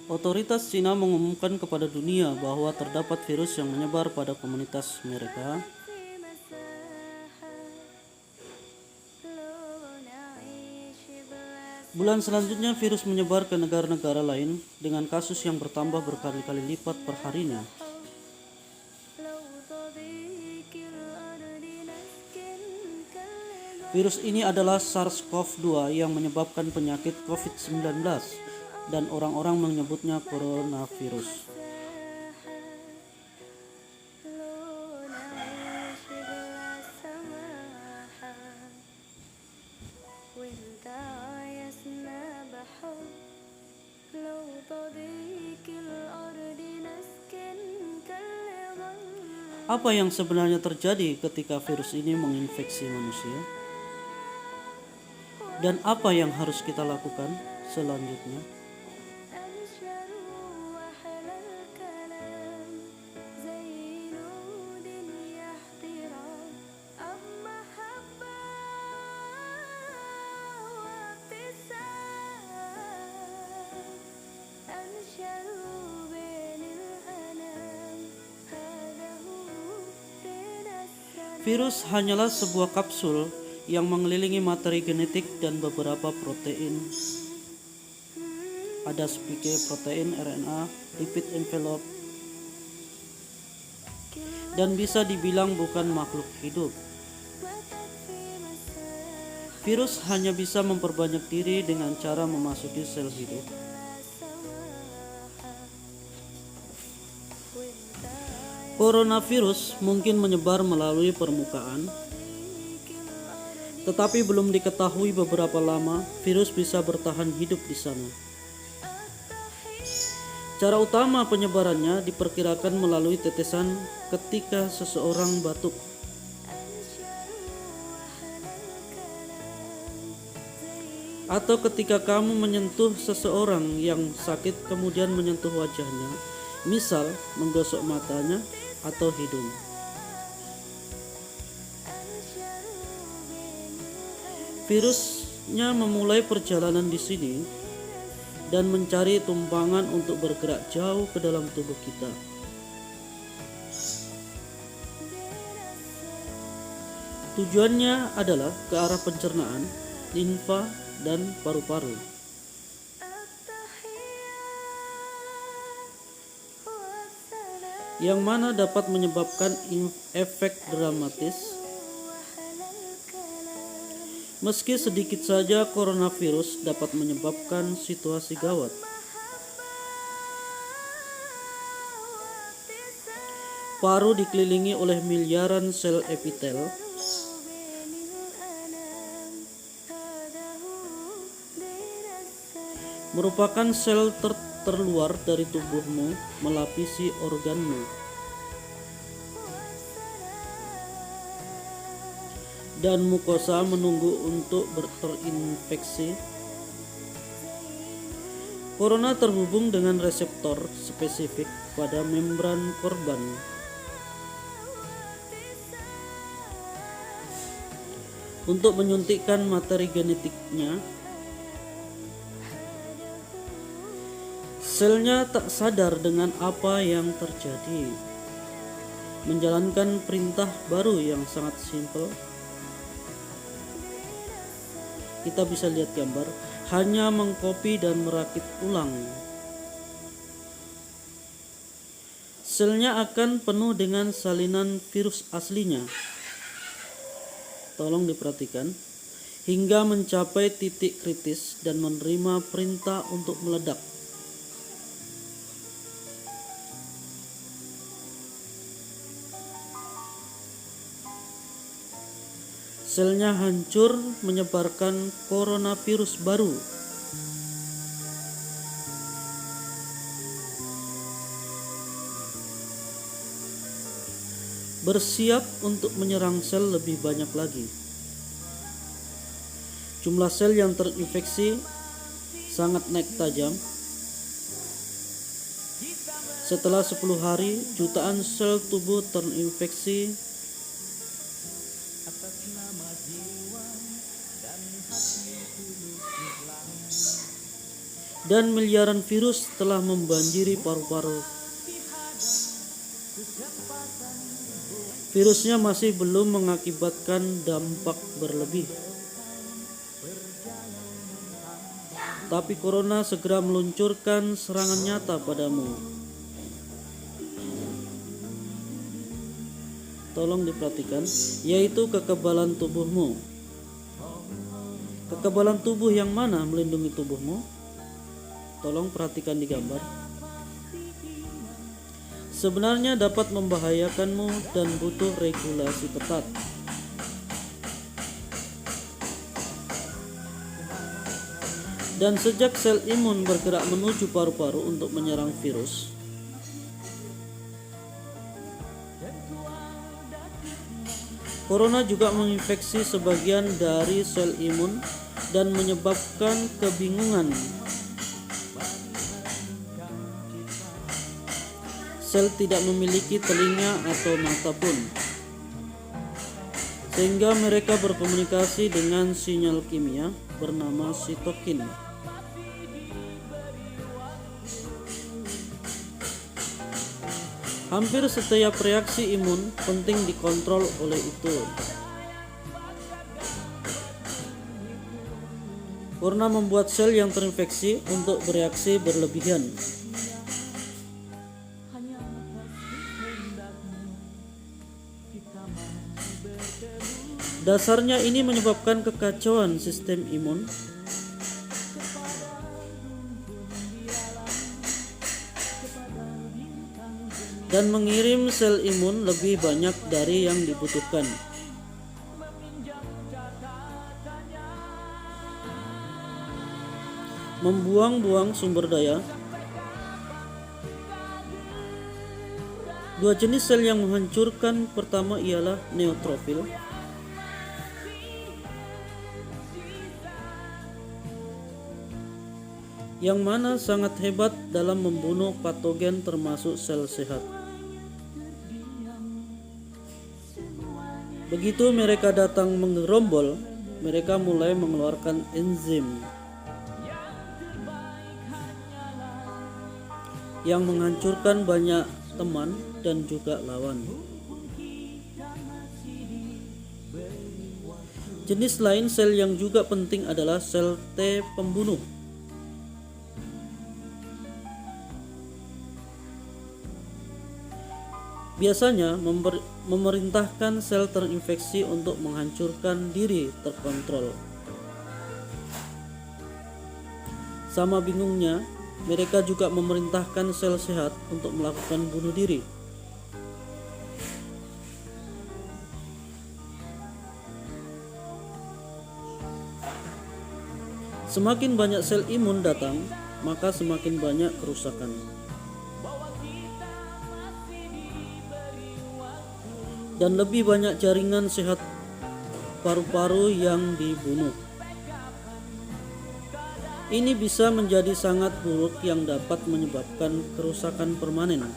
Otoritas Cina mengumumkan kepada dunia bahwa terdapat virus yang menyebar pada komunitas mereka. Bulan selanjutnya virus menyebar ke negara-negara lain dengan kasus yang bertambah berkali-kali lipat per harinya. Virus ini adalah SARS-CoV-2 yang menyebabkan penyakit COVID-19 dan orang-orang menyebutnya coronavirus. Apa yang sebenarnya terjadi ketika virus ini menginfeksi manusia? Dan apa yang harus kita lakukan selanjutnya? Virus hanyalah sebuah kapsul yang mengelilingi materi genetik dan beberapa protein. Ada spike protein, RNA, lipid envelope, dan bisa dibilang bukan makhluk hidup. Virus hanya bisa memperbanyak diri dengan cara memasuki sel hidup. Coronavirus mungkin menyebar melalui permukaan, tetapi belum diketahui beberapa lama virus bisa bertahan hidup di sana. Cara utama penyebarannya diperkirakan melalui tetesan ketika seseorang batuk. Atau ketika kamu menyentuh seseorang yang sakit kemudian menyentuh wajahnya, misal menggosok matanya atau hidung. Virusnya memulai perjalanan di sini dan mencari tumpangan untuk bergerak jauh ke dalam tubuh kita. Tujuannya adalah ke arah pencernaan, limfa, dan paru-paru. Yang mana dapat menyebabkan efek dramatis. Meski sedikit saja coronavirus dapat menyebabkan situasi gawat. Paru dikelilingi oleh miliaran sel epitel. Merupakan sel terluar dari tubuhmu melapisi organmu. Dan mukosa menunggu untuk terinfeksi. Corona terhubung dengan reseptor spesifik pada membran korban. Untuk menyuntikkan materi genetiknya, selnya tak sadar dengan apa yang terjadi, menjalankan perintah baru yang sangat simpel. Kita bisa lihat gambar, hanya mengcopy dan merakit ulang. Selnya akan penuh dengan salinan virus aslinya. Tolong diperhatikan, hingga mencapai titik kritis dan menerima perintah untuk meledak. Selnya hancur menyebarkan coronavirus baru. Bersiap untuk menyerang sel lebih banyak lagi. Jumlah sel yang terinfeksi sangat naik tajam. Setelah 10 hari, jutaan sel tubuh terinfeksi. dan miliaran virus telah membanjiri paru-paru. Virusnya masih belum mengakibatkan dampak berlebih. Tapi corona segera meluncurkan serangan nyata padamu. Tolong diperhatikan, yaitu kekebalan tubuhmu. Kekebalan tubuh yang mana melindungi tubuhmu? Tolong perhatikan di gambar. Sebenarnya dapat membahayakanmu dan butuh regulasi ketat. Dan sejak sel imun bergerak menuju paru-paru untuk menyerang virus, corona juga menginfeksi sebagian dari sel imun dan menyebabkan kebingungan. Sel tidak memiliki telinga atau mata pun, sehingga mereka berkomunikasi dengan sinyal kimia bernama sitokin. Hampir setiap reaksi imun penting dikontrol oleh itu. Corona membuat sel yang terinfeksi untuk bereaksi berlebihan. Dasarnya ini menyebabkan kekacauan sistem imun, dan mengirim sel imun lebih banyak dari yang dibutuhkan. Membuang-buang sumber daya. Dua jenis sel yang menghancurkan pertama ialah neutrofil, yang mana sangat hebat dalam membunuh patogen termasuk sel sehat. Begitu mereka datang menggerombol, mereka mulai mengeluarkan enzim yang menghancurkan banyak teman dan juga lawan. Jenis lain sel yang juga penting adalah sel T pembunuh. Biasanya memerintahkan sel terinfeksi untuk menghancurkan diri terkontrol. Sama bingungnya, mereka juga memerintahkan sel sehat untuk melakukan bunuh diri. Semakin banyak sel imun datang, maka semakin banyak kerusakan. Dan lebih banyak jaringan sehat paru-paru yang dibunuh. Ini bisa menjadi sangat buruk yang dapat menyebabkan kerusakan permanen.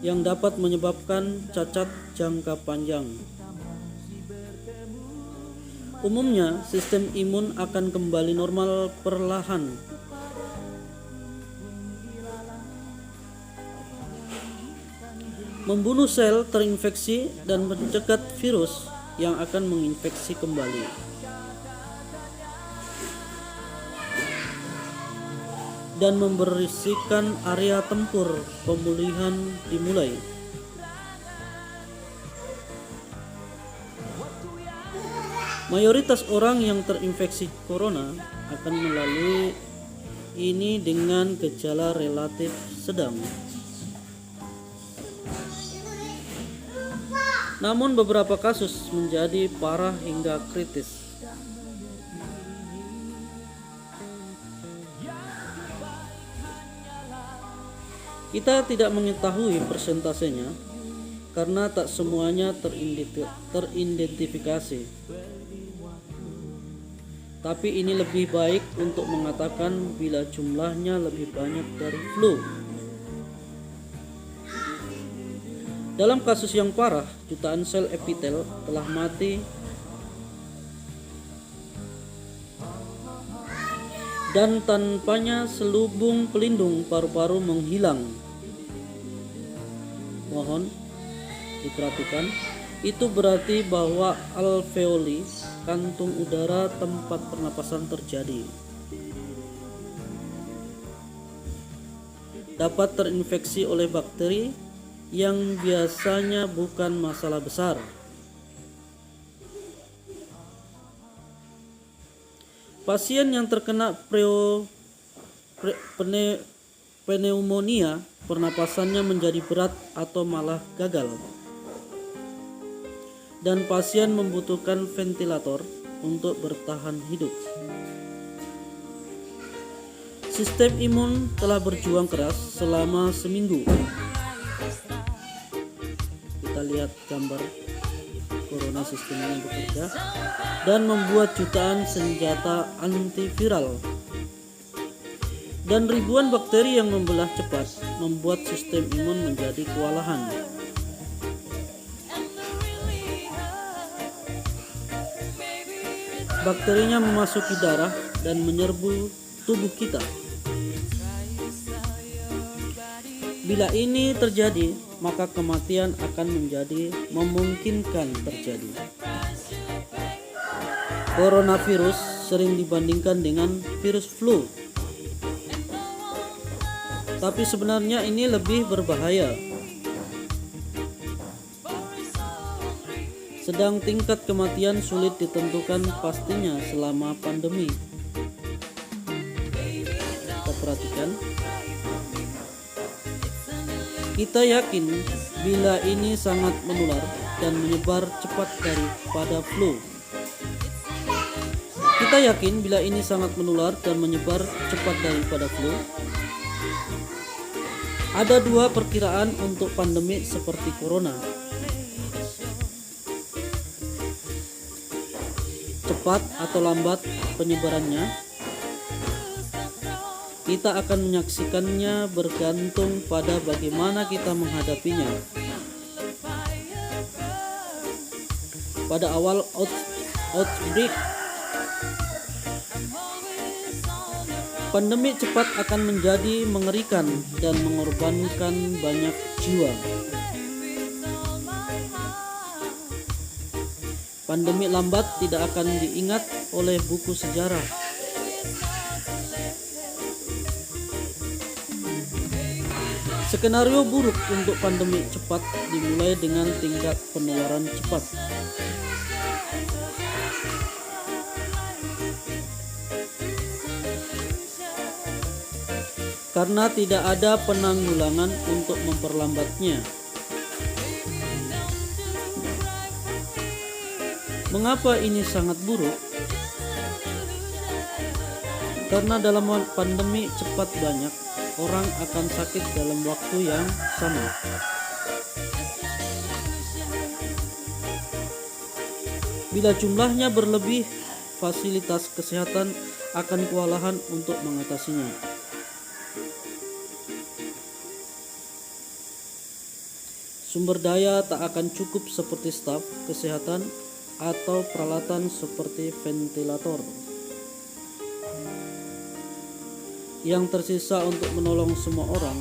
Yang dapat menyebabkan cacat jangka panjang. Umumnya, sistem imun akan kembali normal perlahan. Membunuh sel terinfeksi dan mencegat virus yang akan menginfeksi kembali. Dan membersihkan area tempur pemulihan dimulai. Mayoritas orang yang terinfeksi corona akan melalui ini dengan gejala relatif sedang. Namun beberapa kasus menjadi parah hingga kritis. Kita tidak mengetahui persentasenya karena tak semuanya teridentifikasi. Tapi ini lebih baik untuk mengatakan bila jumlahnya lebih banyak dari flu. Dalam kasus yang parah, jutaan sel epitel telah mati dan tanpanya selubung pelindung paru-paru menghilang. Mohon diperhatikan, itu berarti bahwa alveoli, kantung udara tempat pernapasan terjadi, dapat terinfeksi oleh bakteri yang biasanya bukan masalah besar. Pasien yang terkena pneumonia, pernapasannya menjadi berat atau malah gagal, dan pasien membutuhkan ventilator untuk bertahan hidup. Sistem imun telah berjuang keras selama seminggu. Kita lihat gambar corona sistemnya bekerja dan membuat jutaan senjata antiviral, dan ribuan bakteri yang membelah cepat membuat sistem imun menjadi kewalahan. Bakterinya memasuki darah dan menyerbu tubuh kita. Bila ini terjadi, maka kematian akan menjadi memungkinkan terjadi. Coronavirus sering dibandingkan dengan virus flu, tapi sebenarnya ini lebih berbahaya. Sedang tingkat kematian sulit ditentukan pastinya selama pandemi. Kita perhatikan. Kita yakin bila ini sangat menular dan menyebar cepat daripada flu. Kita yakin bila ini sangat menular dan menyebar cepat daripada flu. Ada dua perkiraan untuk pandemi seperti corona. Cepat atau lambat penyebarannya, kita akan menyaksikannya bergantung pada bagaimana kita menghadapinya. Pada awal outbreak, pandemi cepat akan menjadi mengerikan dan mengorbankan banyak jiwa. Pandemi lambat tidak akan diingat oleh buku sejarah. Skenario buruk untuk pandemi cepat dimulai dengan tingkat penularan cepat. Karena tidak ada penanggulangan untuk memperlambatnya. Mengapa ini sangat buruk? Karena dalam pandemi cepat banyak orang akan sakit dalam waktu yang sama. Bila jumlahnya berlebih, fasilitas kesehatan akan kewalahan untuk mengatasinya. Sumber daya tak akan cukup seperti staf kesehatan atau peralatan seperti ventilator. Yang tersisa untuk menolong semua orang,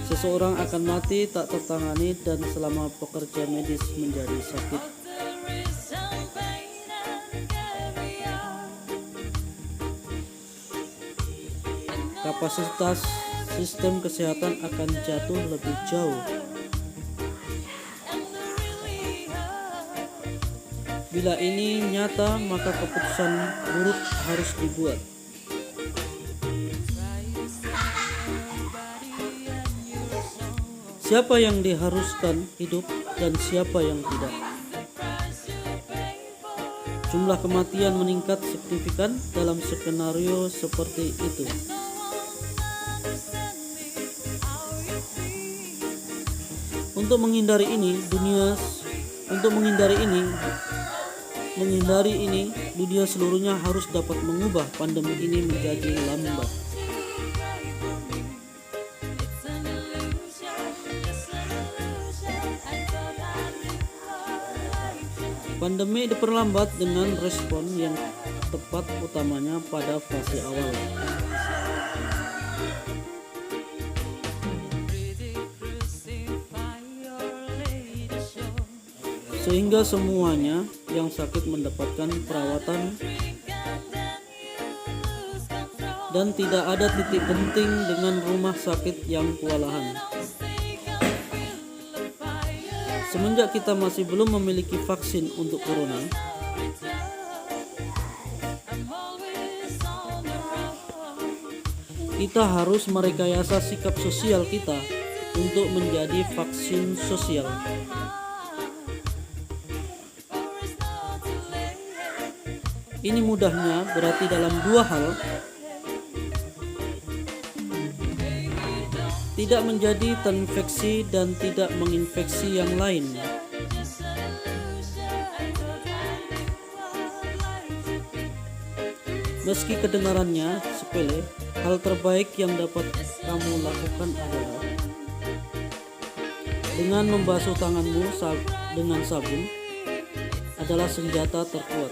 seseorang akan mati tak tertangani dan selama pekerja medis menjadi sakit. Kapasitas sistem kesehatan akan jatuh lebih jauh. Bila ini nyata, maka keputusan buruk harus dibuat. Siapa yang diharuskan hidup dan siapa yang tidak? Jumlah kematian meningkat signifikan dalam skenario seperti itu. Untuk menghindari ini, dunia seluruhnya harus dapat mengubah pandemi ini menjadi lambat. Pandemi diperlambat dengan respon yang tepat, utamanya pada fase awal. Sehingga semuanya yang sakit mendapatkan perawatan dan tidak ada titik penting dengan rumah sakit yang kewalahan. Semenjak kita masih belum memiliki vaksin untuk corona, kita harus merekayasa sikap sosial kita untuk menjadi vaksin sosial. Ini mudahnya berarti dalam dua hal: tidak menjadi terinfeksi dan tidak menginfeksi yang lain. Meski kedengarannya sepele, hal terbaik yang dapat kamu lakukan adalah dengan membasuh tanganmu dengan sabun adalah senjata terkuat.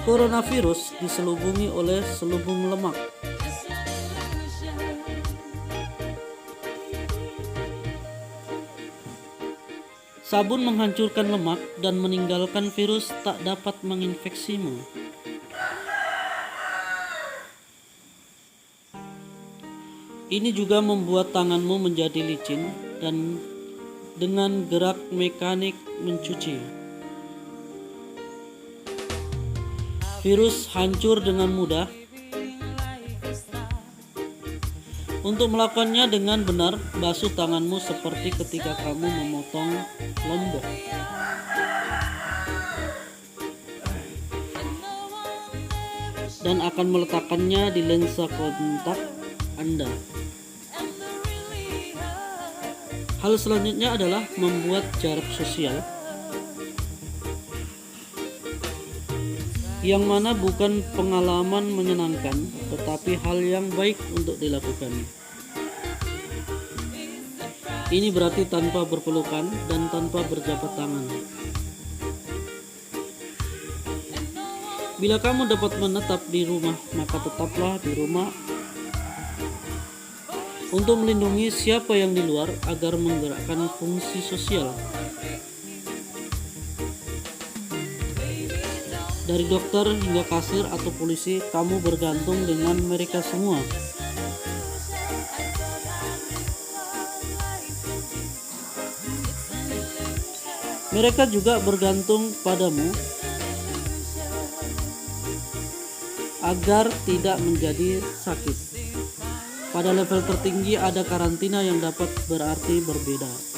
Coronavirus diselubungi oleh selubung lemak. Sabun menghancurkan lemak dan meninggalkan virus tak dapat menginfeksimu. Ini juga membuat tanganmu menjadi licin dan dengan gerak mekanik mencuci. Virus hancur dengan mudah. Untuk melakukannya dengan benar, basuh tanganmu seperti ketika kamu memotong lombok. Dan akan meletakkannya di lensa kontak Anda. Hal selanjutnya adalah membuat jarak sosial, yang mana bukan pengalaman menyenangkan, tetapi hal yang baik untuk dilakukan. Ini berarti tanpa berpelukan dan tanpa berjabat tangan. Bila kamu dapat menetap di rumah, maka tetaplah di rumah untuk melindungi siapa yang di luar agar menggerakkan fungsi sosial. Dari dokter hingga kasir atau polisi, kamu bergantung dengan mereka semua. Mereka juga bergantung padamu agar tidak menjadi sakit. Pada level tertinggi ada karantina yang dapat berarti berbeda.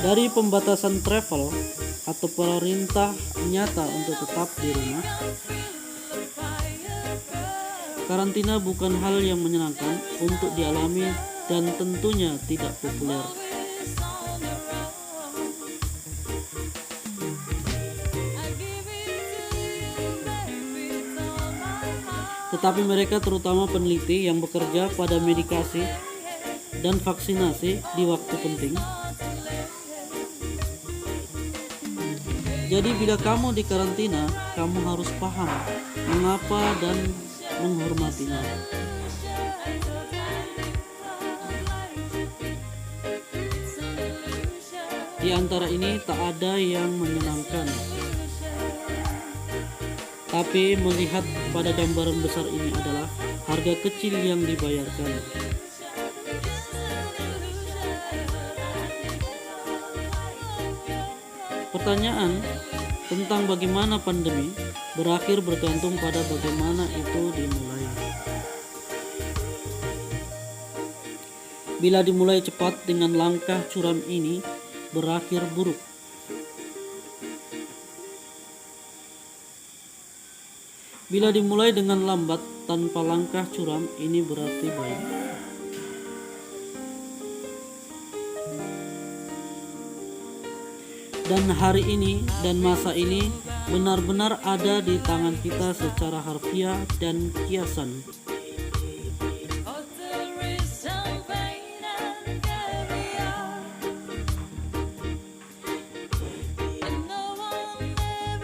Dari pembatasan travel atau perintah nyata untuk tetap di rumah, karantina bukan hal yang menyenangkan untuk dialami dan tentunya tidak populer. Tetapi mereka, terutama peneliti yang bekerja pada medikasi dan vaksinasi di waktu penting. Jadi bila kamu di karantina, kamu harus paham mengapa dan menghormatinya. Di antara ini tak ada yang menyenangkan. Tapi melihat pada gambaran besar ini adalah harga kecil yang dibayarkan. Pertanyaan tentang bagaimana pandemi berakhir bergantung pada bagaimana itu dimulai. Bila dimulai cepat dengan langkah curam ini berakhir buruk. Bila dimulai dengan lambat tanpa langkah curam ini berarti baik. Dan hari ini dan masa ini benar-benar ada di tangan kita secara harfiah dan kiasan.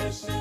Yesus.